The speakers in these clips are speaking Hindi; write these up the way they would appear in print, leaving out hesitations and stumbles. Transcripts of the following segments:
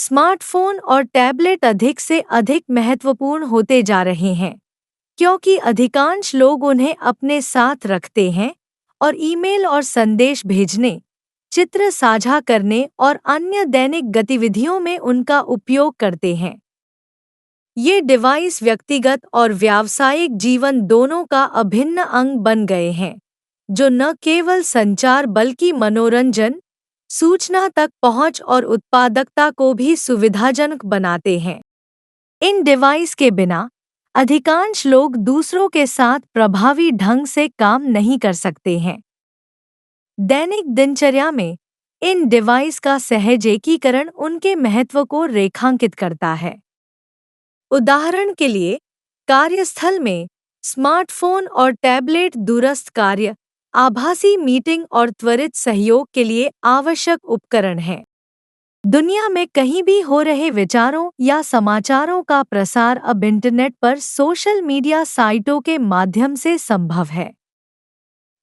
स्मार्टफोन और टैबलेट अधिक से अधिक महत्वपूर्ण होते जा रहे हैं क्योंकि अधिकांश लोग उन्हें अपने साथ रखते हैं और ईमेल और संदेश भेजने, चित्र साझा करने और अन्य दैनिक गतिविधियों में उनका उपयोग करते हैं। ये डिवाइस व्यक्तिगत और व्यावसायिक जीवन दोनों का अभिन्न अंग बन गए हैं, जो न केवल संचार बल्कि मनोरंजन, सूचना तक पहुंच और उत्पादकता को भी सुविधाजनक बनाते हैं। इन डिवाइस के बिना अधिकांश लोग दूसरों के साथ प्रभावी ढंग से काम नहीं कर सकते हैं। दैनिक दिनचर्या में इन डिवाइस का सहज एकीकरण उनके महत्व को रेखांकित करता है। उदाहरण के लिए, कार्यस्थल में स्मार्टफोन और टैबलेट दूरस्थ कार्य, आभासी मीटिंग और त्वरित सहयोग के लिए आवश्यक उपकरण हैं। दुनिया में कहीं भी हो रहे विचारों या समाचारों का प्रसार अब इंटरनेट पर सोशल मीडिया साइटों के माध्यम से संभव है।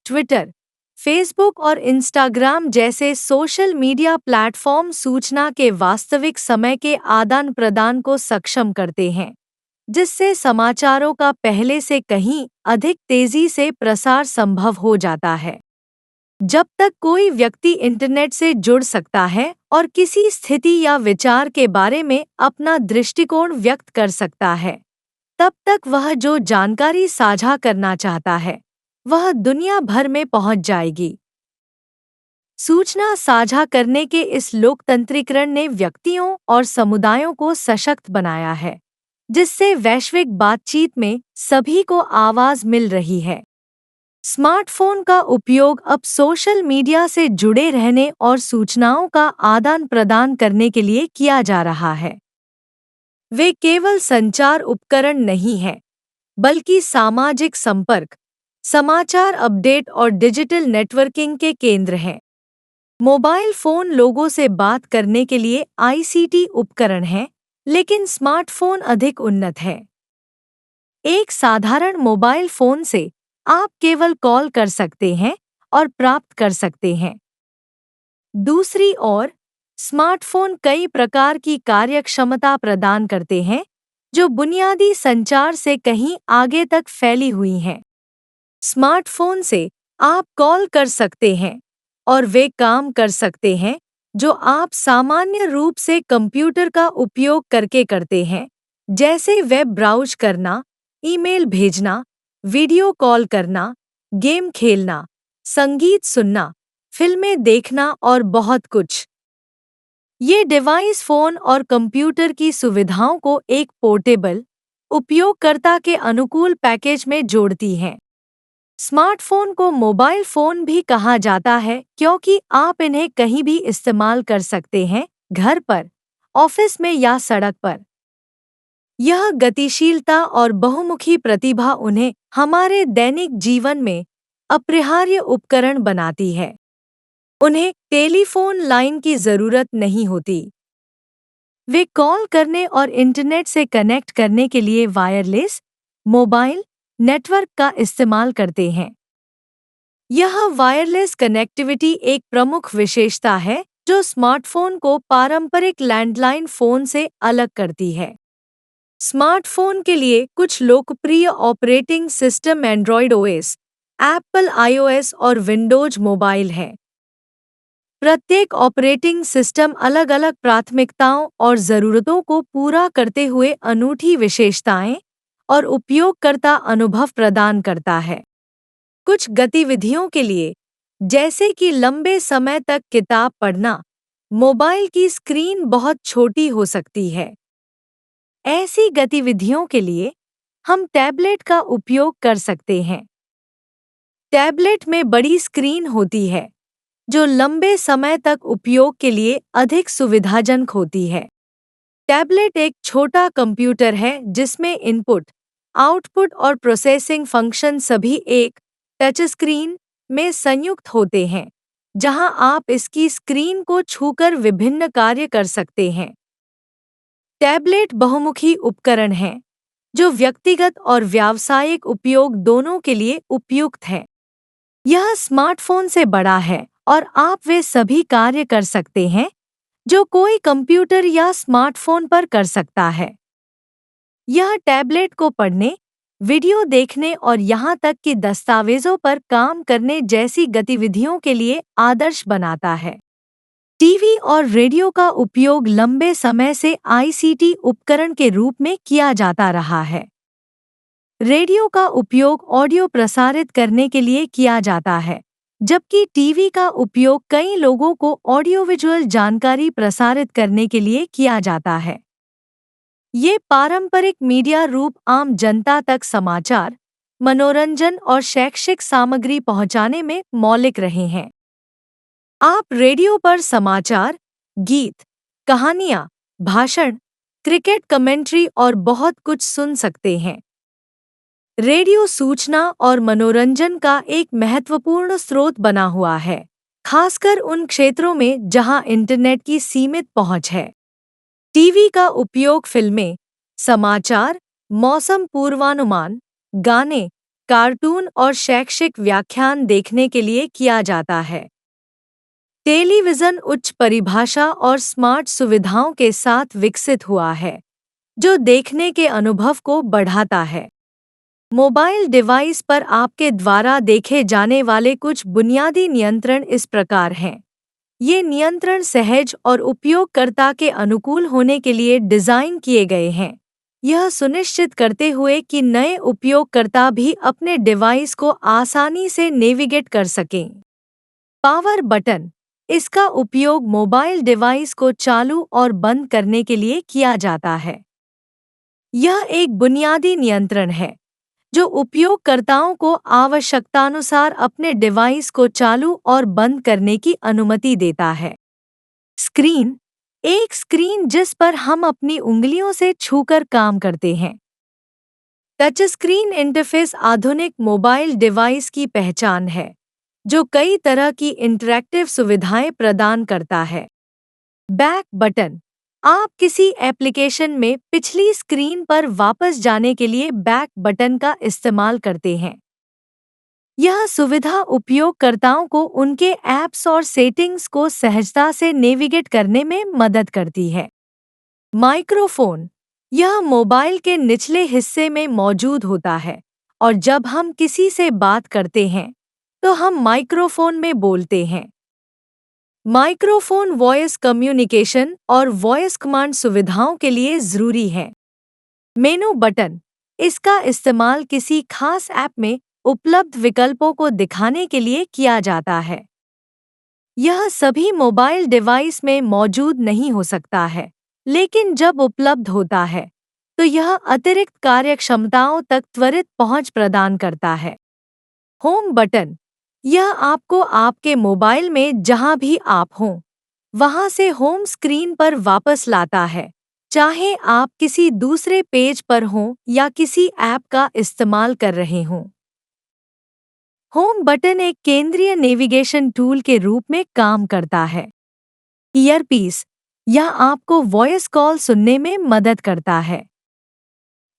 ट्विटर, फेसबुक और इंस्टाग्राम जैसे सोशल मीडिया प्लेटफॉर्म सूचना के वास्तविक समय के आदान प्रदान को सक्षम करते हैं, जिससे समाचारों का पहले से कहीं अधिक तेजी से प्रसार संभव हो जाता है। जब तक कोई व्यक्ति इंटरनेट से जुड़ सकता है और किसी स्थिति या विचार के बारे में अपना दृष्टिकोण व्यक्त कर सकता है, तब तक वह जो जानकारी साझा करना चाहता है, वह दुनिया भर में पहुंच जाएगी। सूचना साझा करने के इस लोकतंत्रीकरण ने व्यक्तियों और समुदायों को सशक्त बनाया है, जिससे वैश्विक बातचीत में सभी को आवाज मिल रही है। स्मार्टफोन का उपयोग अब सोशल मीडिया से जुड़े रहने और सूचनाओं का आदान प्रदान करने के लिए किया जा रहा है। वे केवल संचार उपकरण नहीं हैं, बल्कि सामाजिक संपर्क, समाचार अपडेट और डिजिटल नेटवर्किंग के केंद्र हैं। मोबाइल फोन लोगों से बात करने के लिए आईसीटी उपकरण हैं, लेकिन स्मार्टफोन अधिक उन्नत है। एक साधारण मोबाइल फोन से आप केवल कॉल कर सकते हैं और प्राप्त कर सकते हैं। दूसरी ओर, स्मार्टफोन कई प्रकार की कार्यक्षमता प्रदान करते हैं, जो बुनियादी संचार से कहीं आगे तक फैली हुई हैं। स्मार्टफोन से आप कॉल कर सकते हैं और वे काम कर सकते हैं जो आप सामान्य रूप से कंप्यूटर का उपयोग करके करते हैं, जैसे वेब ब्राउज करना, ईमेल भेजना, वीडियो कॉल करना, गेम खेलना, संगीत सुनना, फिल्में देखना और बहुत कुछ। ये डिवाइस फोन और कंप्यूटर की सुविधाओं को एक पोर्टेबल, उपयोगकर्ता के अनुकूल पैकेज में जोड़ती हैं। स्मार्टफोन को मोबाइल फोन भी कहा जाता है क्योंकि आप इन्हें कहीं भी इस्तेमाल कर सकते हैं, घर पर, ऑफिस में या सड़क पर। यह गतिशीलता और बहुमुखी प्रतिभा उन्हें हमारे दैनिक जीवन में अपरिहार्य उपकरण बनाती है। उन्हें टेलीफोन लाइन की जरूरत नहीं होती। वे कॉल करने और इंटरनेट से कनेक्ट करने के लिए वायरलेस मोबाइल नेटवर्क का इस्तेमाल करते हैं। यह वायरलेस कनेक्टिविटी एक प्रमुख विशेषता है जो स्मार्टफोन को पारंपरिक लैंडलाइन फोन से अलग करती है। स्मार्टफोन के लिए कुछ लोकप्रिय operating system Android OS, Apple iOS और विंडोज मोबाइल है। प्रत्येक ऑपरेटिंग सिस्टम अलग-अलग प्राथमिकताओं और ज़रूरतों को पूरा करते हुए अनूठी विशेषताएं और उपयोगकर्ता अनुभव प्रदान करता है। कुछ गतिविधियों के लिए, जैसे कि लंबे समय तक किताब पढ़ना, मोबाइल की स्क्रीन बहुत छोटी हो सकती है। ऐसी गतिविधियों के लिए हम टैबलेट का उपयोग कर सकते हैं। टैबलेट में बड़ी स्क्रीन होती है, जो लंबे समय तक उपयोग के लिए अधिक सुविधाजनक होती है। टैबलेट एक छोटा कंप्यूटर है जिसमें इनपुट, आउटपुट और प्रोसेसिंग फंक्शन सभी एक टच स्क्रीन में संयुक्त होते हैं, जहां आप इसकी स्क्रीन को छूकर विभिन्न कार्य कर सकते हैं। टैबलेट बहुमुखी उपकरण हैं, जो व्यक्तिगत और व्यावसायिक उपयोग दोनों के लिए उपयुक्त है। यह स्मार्टफोन से बड़ा है और आप वे सभी कार्य कर सकते हैं जो कोई कंप्यूटर या स्मार्टफोन पर कर सकता है। यह टैबलेट को पढ़ने, वीडियो देखने और यहाँ तक कि दस्तावेजों पर काम करने जैसी गतिविधियों के लिए आदर्श बनाता है। टीवी और रेडियो का उपयोग लंबे समय से आईसीटी उपकरण के रूप में किया जाता रहा है। रेडियो का उपयोग ऑडियो प्रसारित करने के लिए किया जाता है, जबकि टीवी का उपयोग कई लोगों को ऑडियो विजुअल जानकारी प्रसारित करने के लिए किया जाता है। ये पारंपरिक मीडिया रूप आम जनता तक समाचार, मनोरंजन और शैक्षिक सामग्री पहुंचाने में मौलिक रहे हैं। आप रेडियो पर समाचार, गीत, कहानियां, भाषण, क्रिकेट कमेंट्री और बहुत कुछ सुन सकते हैं। रेडियो सूचना और मनोरंजन का एक महत्वपूर्ण स्रोत बना हुआ है, खासकर उन क्षेत्रों में जहां इंटरनेट की सीमित पहुंच है। टीवी का उपयोग फिल्में, समाचार, मौसम पूर्वानुमान, गाने, कार्टून और शैक्षिक व्याख्यान देखने के लिए किया जाता है। टेलीविज़न उच्च परिभाषा और स्मार्ट सुविधाओं के साथ विकसित हुआ है, जो देखने के अनुभव को बढ़ाता है। मोबाइल डिवाइस पर आपके द्वारा देखे जाने वाले कुछ बुनियादी नियंत्रण इस प्रकार हैं। ये नियंत्रण सहज और उपयोगकर्ता के अनुकूल होने के लिए डिज़ाइन किए गए हैं, यह सुनिश्चित करते हुए कि नए उपयोगकर्ता भी अपने डिवाइस को आसानी से नेविगेट कर सकें। पावर बटन, इसका उपयोग मोबाइल डिवाइस को चालू और बंद करने के लिए किया जाता है। यह एक बुनियादी नियंत्रण है जो उपयोगकर्ताओं को आवश्यकतानुसार अपने डिवाइस को चालू और बंद करने की अनुमति देता है। स्क्रीन, एक स्क्रीन जिस पर हम अपनी उंगलियों से छूकर काम करते हैं। टच स्क्रीन इंटरफेस आधुनिक मोबाइल डिवाइस की पहचान है, जो कई तरह की इंटरैक्टिव सुविधाएं प्रदान करता है। बैक बटन, आप किसी एप्लीकेशन में पिछली स्क्रीन पर वापस जाने के लिए बैक बटन का इस्तेमाल करते हैं। यह सुविधा उपयोगकर्ताओं को उनके ऐप्स और सेटिंग्स को सहजता से नेविगेट करने में मदद करती है। माइक्रोफोन, यह मोबाइल के निचले हिस्से में मौजूद होता है और जब हम किसी से बात करते हैं तो हम माइक्रोफोन में बोलते हैं। माइक्रोफोन वॉइस कम्युनिकेशन और वॉइस कमांड सुविधाओं के लिए ज़रूरी है। मेनू बटन, इसका इस्तेमाल किसी खास ऐप में उपलब्ध विकल्पों को दिखाने के लिए किया जाता है। यह सभी मोबाइल डिवाइस में मौजूद नहीं हो सकता है, लेकिन जब उपलब्ध होता है, तो यह अतिरिक्त कार्यक्षमताओं तक त्वरित पहुंच प्रदान करता है। होम बटन, यह आपको आपके मोबाइल में जहां भी आप हों, वहां से होम स्क्रीन पर वापस लाता है, चाहे आप किसी दूसरे पेज पर हों या किसी ऐप का इस्तेमाल कर रहे हों। होम बटन एक केंद्रीय नेविगेशन टूल के रूप में काम करता है। ईयरपीस, यह आपको वॉइस कॉल सुनने में मदद करता है।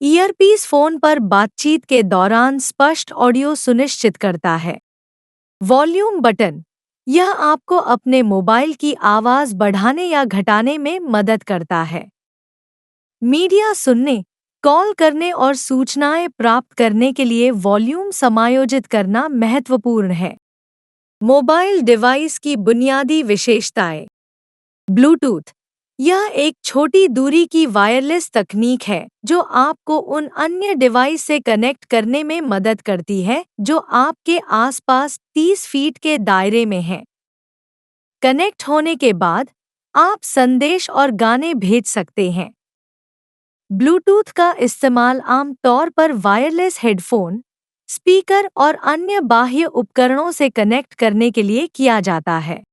ईयरपीस फोन पर बातचीत के दौरान स्पष्ट ऑडियो सुनिश्चित करता है। वॉल्यूम बटन, यह आपको अपने मोबाइल की आवाज़ बढ़ाने या घटाने में मदद करता है। मीडिया सुनने, कॉल करने और सूचनाएं प्राप्त करने के लिए वॉल्यूम समायोजित करना महत्वपूर्ण है। मोबाइल डिवाइस की बुनियादी विशेषताएं। ब्लूटूथ, यह एक छोटी दूरी की वायरलेस तकनीक है जो आपको उन अन्य डिवाइस से कनेक्ट करने में मदद करती है जो आपके आसपास 30 फीट के दायरे में हैं। कनेक्ट होने के बाद आप संदेश और गाने भेज सकते हैं। ब्लूटूथ का इस्तेमाल आम तौर पर वायरलेस हेडफोन, स्पीकर और अन्य बाह्य उपकरणों से कनेक्ट करने के लिए किया जाता है।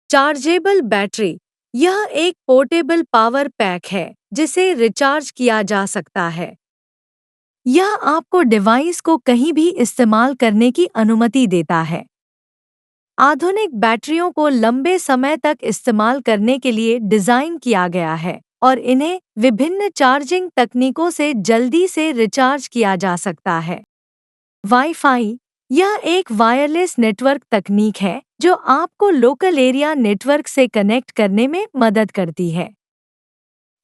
चार्जेबल बैटरी, यह एक पोर्टेबल पावर पैक है जिसे रिचार्ज किया जा सकता है। यह आपको डिवाइस को कहीं भी इस्तेमाल करने की अनुमति देता है। आधुनिक बैटरियों को लंबे समय तक इस्तेमाल करने के लिए डिज़ाइन किया गया है और इन्हें विभिन्न चार्जिंग तकनीकों से जल्दी से रिचार्ज किया जा सकता है। वाईफाई, यह एक वायरलेस नेटवर्क तकनीक है जो आपको लोकल एरिया नेटवर्क से कनेक्ट करने में मदद करती है।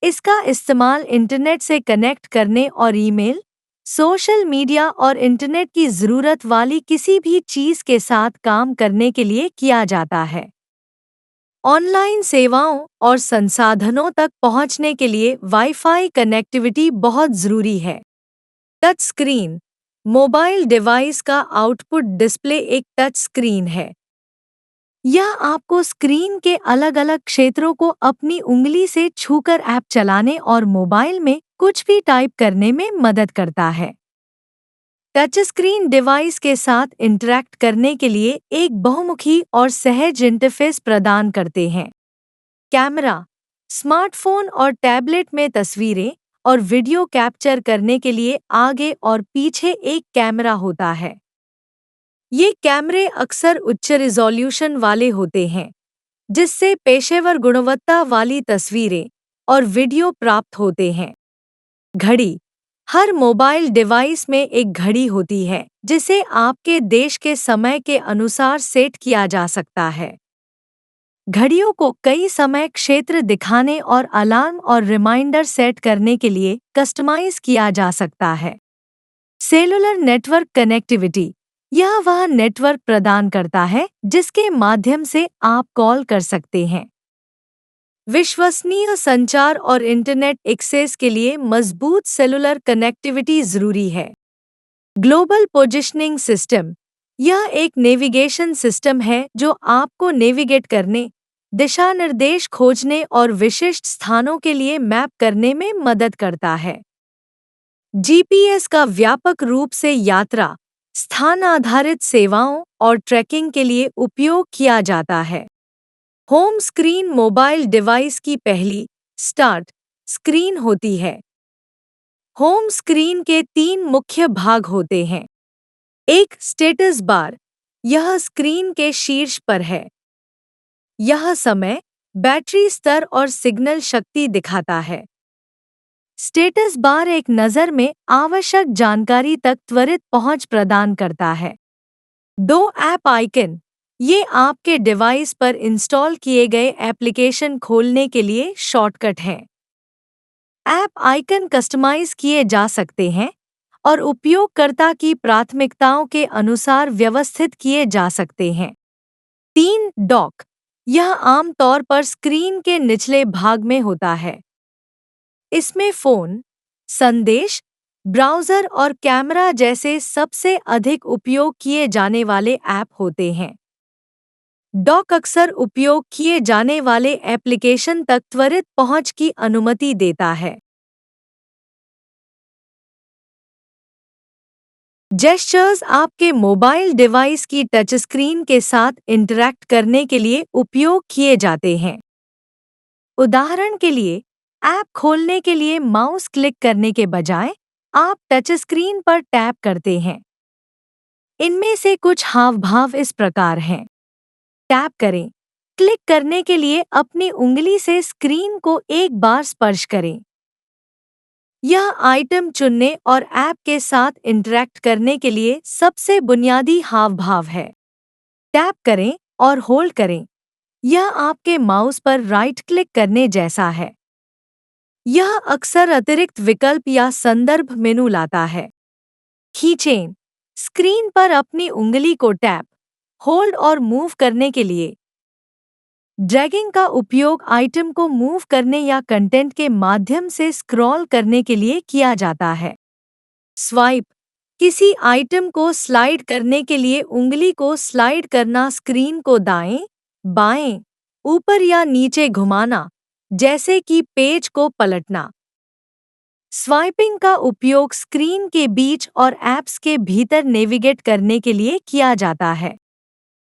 इसका इस्तेमाल इंटरनेट से कनेक्ट करने और ईमेल, सोशल मीडिया और इंटरनेट की ज़रूरत वाली किसी भी चीज़ के साथ काम करने के लिए किया जाता है। ऑनलाइन सेवाओं और संसाधनों तक पहुंचने के लिए वाईफाई कनेक्टिविटी बहुत ज़रूरी है। टच स्क्रीन मोबाइल डिवाइस का आउटपुट डिस्प्ले एक टच स्क्रीन है। यह आपको स्क्रीन के अलग-अलग क्षेत्रों को अपनी उंगली से छूकर ऐप चलाने और मोबाइल में कुछ भी टाइप करने में मदद करता है। टच स्क्रीन डिवाइस के साथ इंटरैक्ट करने के लिए एक बहुमुखी और सहज इंटरफेस प्रदान करते हैं। कैमरा स्मार्टफोन और टैबलेट में तस्वीरें और वीडियो कैप्चर करने के लिए आगे और पीछे एक कैमरा होता है। ये कैमरे अक्सर उच्च रिजोल्यूशन वाले होते हैं, जिससे पेशेवर गुणवत्ता वाली तस्वीरें और वीडियो प्राप्त होते हैं। घड़ी हर मोबाइल डिवाइस में एक घड़ी होती है, जिसे आपके देश के समय के अनुसार सेट किया जा सकता है। घड़ियों को कई समय क्षेत्र दिखाने और अलार्म और रिमाइंडर सेट करने के लिए कस्टमाइज किया जा सकता है। सेलुलर नेटवर्क कनेक्टिविटी यह वह नेटवर्क प्रदान करता है जिसके माध्यम से आप कॉल कर सकते हैं। विश्वसनीय संचार और इंटरनेट एक्सेस के लिए मजबूत सेलुलर कनेक्टिविटी जरूरी है। ग्लोबल पोजिशनिंग सिस्टम यह एक नेविगेशन सिस्टम है जो आपको नेविगेट करने, दिशा निर्देश खोजने और विशिष्ट स्थानों के लिए मैप करने में मदद करता है। जीपीएस का व्यापक रूप से यात्रा, स्थान आधारित सेवाओं और ट्रैकिंग के लिए उपयोग किया जाता है। होम स्क्रीन मोबाइल डिवाइस की पहली स्टार्ट स्क्रीन होती है। होम स्क्रीन के 3 मुख्य भाग होते हैं। एक स्टेटस बार, यह स्क्रीन के शीर्ष पर है। यह समय, बैटरी स्तर और सिग्नल शक्ति दिखाता है। स्टेटस बार एक नज़र में आवश्यक जानकारी तक त्वरित पहुंच प्रदान करता है। 2 ऐप आइकन, ये आपके डिवाइस पर इंस्टॉल किए गए एप्लीकेशन खोलने के लिए शॉर्टकट हैं। ऐप आइकन कस्टमाइज किए जा सकते हैं और उपयोगकर्ता की प्राथमिकताओं के अनुसार व्यवस्थित किए जा सकते हैं। 3 डॉक, यह आमतौर पर स्क्रीन के निचले भाग में होता है। इसमें फ़ोन, संदेश, ब्राउज़र और कैमरा जैसे सबसे अधिक उपयोग किए जाने वाले ऐप होते हैं। डॉक अक्सर उपयोग किए जाने वाले एप्लीकेशन तक त्वरित पहुंच की अनुमति देता है। जेस्चर्स आपके मोबाइल डिवाइस की टच स्क्रीन के साथ इंटरैक्ट करने के लिए उपयोग किए जाते हैं। उदाहरण के लिए, ऐप खोलने के लिए माउस क्लिक करने के बजाय आप टच स्क्रीन पर टैप करते हैं। इनमें से कुछ हाव-भाव इस प्रकार हैं। टैप करें। क्लिक करने के लिए अपनी उंगली से स्क्रीन को एक बार स्पर्श करें। यह आइटम चुनने और ऐप के साथ इंटरैक्ट करने के लिए सबसे बुनियादी हाव-भाव है। टैप करें और होल्ड करें। यह आपके माउस पर राइट क्लिक करने जैसा है। यह अक्सर अतिरिक्त विकल्प या संदर्भ मेनू लाता है। खींचें। स्क्रीन पर अपनी उंगली को टैप, होल्ड और मूव करने के लिए। ड्रैगिंग का उपयोग आइटम को मूव करने या कंटेंट के माध्यम से स्क्रॉल करने के लिए किया जाता है। स्वाइप, किसी आइटम को स्लाइड करने के लिए उंगली को स्लाइड करना, स्क्रीन को दाएं, बाएं, ऊपर या नीचे घुमाना, जैसे कि पेज को पलटना। स्वाइपिंग का उपयोग स्क्रीन के बीच और ऐप्स के भीतर नेविगेट करने के लिए किया जाता है।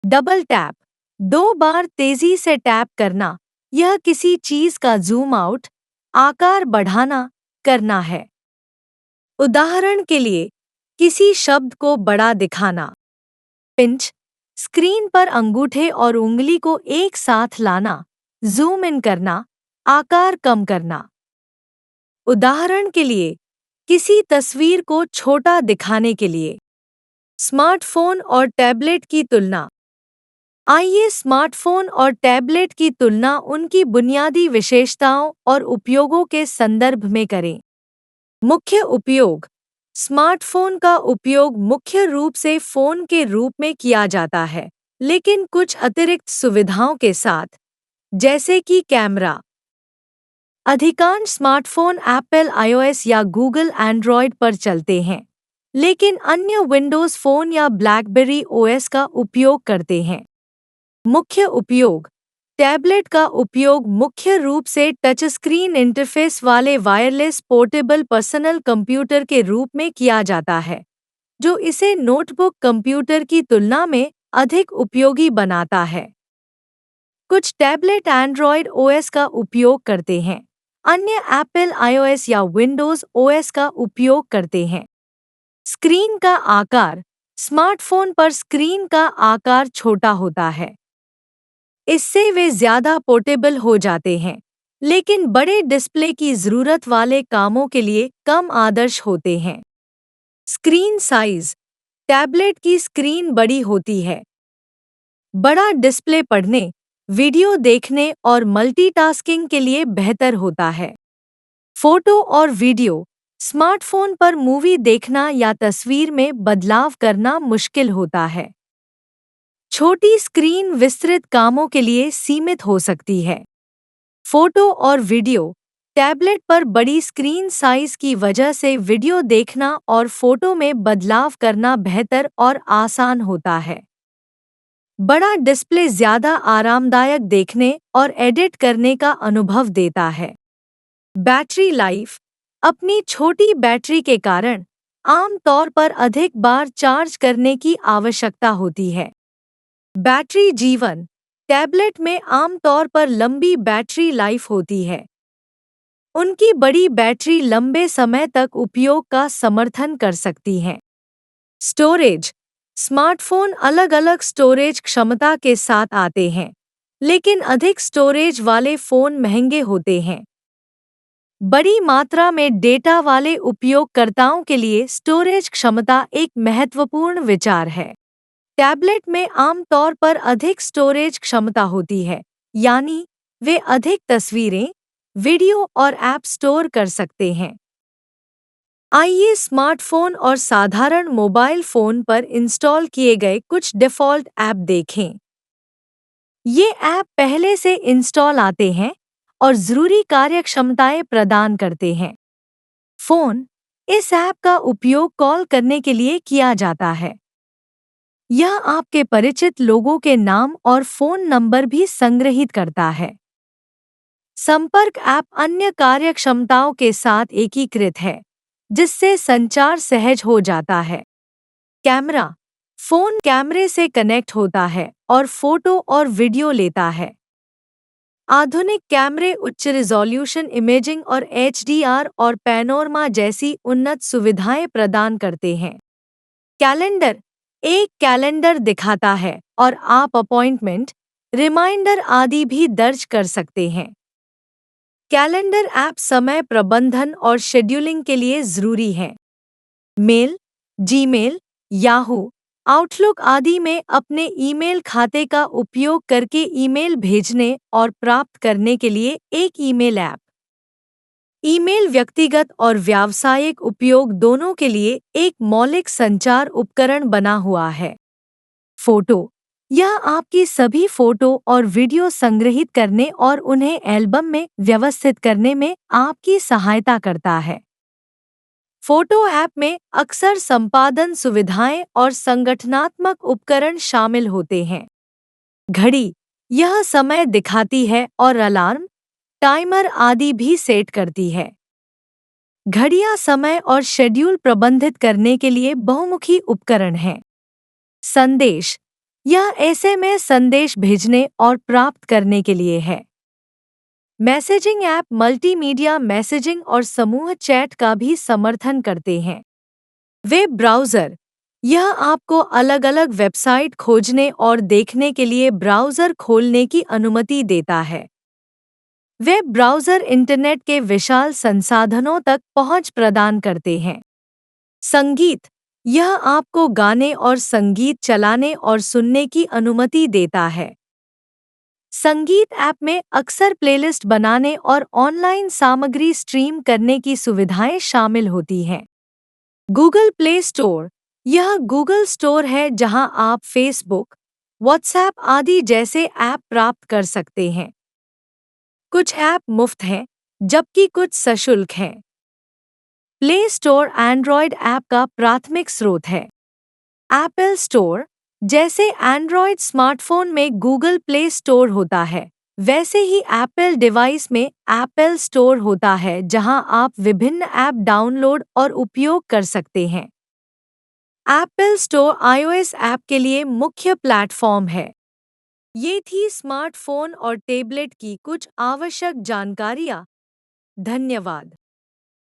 डबल टैप, 2 बार तेजी से टैप करना, यह किसी चीज का जूम आउट, आकार बढ़ाना, करना है। उदाहरण के लिए, किसी शब्द को बड़ा दिखाना। पिंच, स्क्रीन पर अंगूठे और उंगली को एक साथ लाना, जूम इन करना, आकार कम करना। उदाहरण के लिए, किसी तस्वीर को छोटा दिखाने के लिए। स्मार्टफोन और टैबलेट की तुलना। आइए स्मार्टफोन और टैबलेट की तुलना उनकी बुनियादी विशेषताओं और उपयोगों के संदर्भ में करें। मुख्य उपयोग। स्मार्टफोन का उपयोग मुख्य रूप से फ़ोन के रूप में किया जाता है, लेकिन कुछ अतिरिक्त सुविधाओं के साथ, जैसे कि कैमरा। अधिकांश स्मार्टफोन एप्पल आईओएस या गूगल एंड्रॉयड पर चलते हैं, लेकिन अन्य विंडोज़ फ़ोन या ब्लैकबेरी ओएस का उपयोग करते हैं। मुख्य उपयोग। टैबलेट का उपयोग मुख्य रूप से टच स्क्रीन इंटरफेस वाले वायरलेस पोर्टेबल पर्सनल कंप्यूटर के रूप में किया जाता है, जो इसे नोटबुक कंप्यूटर की तुलना में अधिक उपयोगी बनाता है। कुछ टैबलेट एंड्रॉयड ओएस का उपयोग करते हैं, अन्य एप्पल आईओएस या विंडोज़ ओएस का उपयोग करते हैं। स्क्रीन का आकार। स्मार्टफोन पर स्क्रीन का आकार छोटा होता है, इससे वे ज़्यादा पोर्टेबल हो जाते हैं, लेकिन बड़े डिस्प्ले की ज़रूरत वाले कामों के लिए कम आदर्श होते हैं। Screen size. टैबलेट की स्क्रीन बड़ी होती है। बड़ा डिस्प्ले पढ़ने, वीडियो देखने और मल्टीटास्किंग के लिए बेहतर होता है। फोटो और वीडियो। स्मार्टफोन पर मूवी देखना या तस्वीर में बदलाव करना मुश्किल होता है। छोटी स्क्रीन विस्तृत कामों के लिए सीमित हो सकती है। फोटो और वीडियो। टैबलेट पर बड़ी स्क्रीन साइज की वजह से वीडियो देखना और फोटो में बदलाव करना बेहतर और आसान होता है। बड़ा डिस्प्ले ज़्यादा आरामदायक देखने और एडिट करने का अनुभव देता है। Battery life. अपनी छोटी बैटरी के कारण आम तौर पर अधिक बार चार्ज करने की आवश्यकता होती है। बैटरी जीवन। टैबलेट में आमतौर पर लंबी बैटरी लाइफ होती है। उनकी बड़ी बैटरी लंबे समय तक उपयोग का समर्थन कर सकती हैं। स्टोरेज। स्मार्टफोन अलग-अलग स्टोरेज क्षमता के साथ आते हैं, लेकिन अधिक स्टोरेज वाले फ़ोन महंगे होते हैं। बड़ी मात्रा में डेटा वाले उपयोगकर्ताओं के लिए स्टोरेज क्षमता एक महत्वपूर्ण विचार है। टैबलेट में आमतौर पर अधिक स्टोरेज क्षमता होती है, यानी वे अधिक तस्वीरें, वीडियो और ऐप स्टोर कर सकते हैं। आइए स्मार्टफोन और साधारण मोबाइल फ़ोन पर इंस्टॉल किए गए कुछ डिफ़ॉल्ट ऐप देखें। ये ऐप पहले से इंस्टॉल आते हैं और ज़रूरी कार्यक्षमताएं प्रदान करते हैं। फ़ोन। इस ऐप का उपयोग कॉल करने के लिए किया जाता है। यह आपके परिचित लोगों के नाम और फ़ोन नंबर भी संग्रहित करता है। संपर्क ऐप अन्य कार्यक्षमताओं के साथ एकीकृत है, जिससे संचार सहज हो जाता है। कैमरा। फ़ोन कैमरे से कनेक्ट होता है और फ़ोटो और वीडियो लेता है। आधुनिक कैमरे उच्च रिज़ॉल्यूशन इमेजिंग और एचडीआर और पैनोरमा जैसी उन्नत सुविधाएं प्रदान करते हैं। कैलेंडर। एक कैलेंडर दिखाता है और आप अपॉइंटमेंट, रिमाइंडर आदि भी दर्ज कर सकते हैं। कैलेंडर ऐप समय प्रबंधन और शेड्यूलिंग के लिए ज़रूरी है। मेल, जीमेल, याहू, आउटलुक आदि में अपने ईमेल खाते का उपयोग करके ईमेल भेजने और प्राप्त करने के लिए एक ईमेल ऐप। ईमेल व्यक्तिगत और व्यावसायिक उपयोग दोनों के लिए एक मौलिक संचार उपकरण बना हुआ है। फोटो। यह आपकी सभी फोटो और वीडियो संग्रहित करने और उन्हें एल्बम में व्यवस्थित करने में आपकी सहायता करता है। फोटो ऐप में अक्सर संपादन सुविधाएं और संगठनात्मक उपकरण शामिल होते हैं। घड़ी। यह समय दिखाती है और अलार्म, टाइमर आदि भी सेट करती है। घड़ियां समय और शेड्यूल प्रबंधित करने के लिए बहुमुखी उपकरण हैं। संदेश। यह एसएमएस संदेश भेजने और प्राप्त करने के लिए है। मैसेजिंग ऐप मल्टीमीडिया मैसेजिंग और समूह चैट का भी समर्थन करते हैं। Web browser. यह आपको अलग-अलग वेबसाइट खोजने और देखने के लिए ब्राउज़र खोलने की अनुमति देता है। वेब ब्राउज़र इंटरनेट के विशाल संसाधनों तक पहुंच प्रदान करते हैं। संगीत। यह आपको गाने और संगीत चलाने और सुनने की अनुमति देता है। संगीत ऐप में अक्सर प्लेलिस्ट बनाने और ऑनलाइन सामग्री स्ट्रीम करने की सुविधाएं शामिल होती हैं। Google play store. यह गूगल स्टोर है जहां आप फेसबुक, व्हाट्सएप आदि जैसे ऐप प्राप्त कर सकते हैं। कुछ ऐप मुफ्त हैं, जबकि कुछ सशुल्क हैं। प्ले स्टोर एंड्रॉयड ऐप का प्राथमिक स्रोत है। Apple store. जैसे एंड्रॉयड स्मार्टफोन में गूगल प्ले स्टोर होता है, वैसे ही एप्पल डिवाइस में एप्पल स्टोर होता है जहां आप विभिन्न ऐप डाउनलोड और उपयोग कर सकते हैं। एप्पल स्टोर iOS ऐप के लिए मुख्य प्लेटफॉर्म है। ये थी स्मार्टफोन और टैबलेट की कुछ आवश्यक जानकारियाँ। धन्यवाद।